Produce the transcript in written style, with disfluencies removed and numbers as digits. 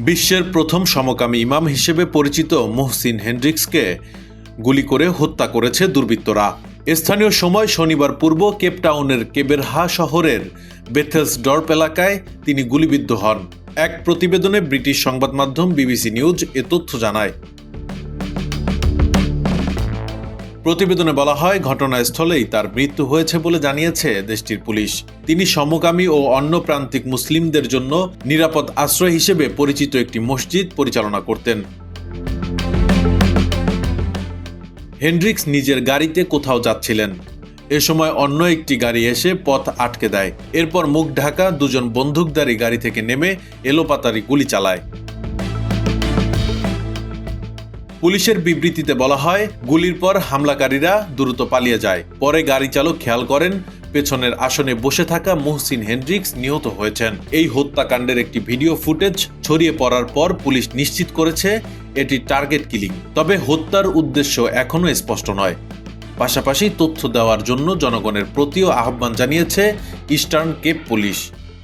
বিশ্বের প্রথম সমকামী ইমাম হিসেবে পরিচিত মুহসিন হেনড্রিক্সকে গুলি করে হত্যা করেছে দুর্বৃত্তরা। স্থানীয় সময় শনিবার পূর্ব কেপটাউনের কেবেরহা শহরের বেথেলসডর্প এলাকায় তিনি গুলিবিদ্ধ হন। এক প্রতিবেদনে ব্রিটিশ সংবাদ মাধ্যম বিবিসি নিউজ এ তথ্য জানায়। প্রতিবেদনে বলা হয়, ঘটনাস্থলেই তার মৃত্যু হয়েছে বলে জানিয়েছে দেশটির পুলিশ। তিনি সমকামী ও অন্য প্রান্তিক মুসলিমদের জন্য নিরাপদ আশ্রয় হিসেবে পরিচিত একটি মসজিদ পরিচালনা করতেন। হেনড্রিক্স নিজের গাড়িতে কোথাও যাচ্ছিলেন। এ সময় অন্য একটি গাড়ি এসে পথ আটকে দেয়। এরপর মুখ ঢাকা দুজন বন্দুকধারী গাড়ি থেকে নেমে এলোপাতাড়ি গুলি চালায়। পুলিশের বিবৃতিতে বলা হয়, গুলির পর হামলাকারীরা দ্রুত পালিয়ে যায়। পরে গাড়ি চালক খেয়াল করেন পেছনের আসনে বসে থাকা মুহসিন হেনড্রিক্স নিহত হয়েছেন। এই হত্যাকাণ্ডের একটি ভিডিও ফুটেজ ছড়িয়ে পড়ার পর পুলিশ নিশ্চিত করেছে এটি টার্গেট কিলিং। তবে হত্যার উদ্দেশ্য এখনও স্পষ্ট নয়। পাশাপাশি তথ্য দেওয়ার জন্য জনগণের প্রতিও আহ্বান জানিয়েছে ইস্টার্ন কেপ পুলিশ।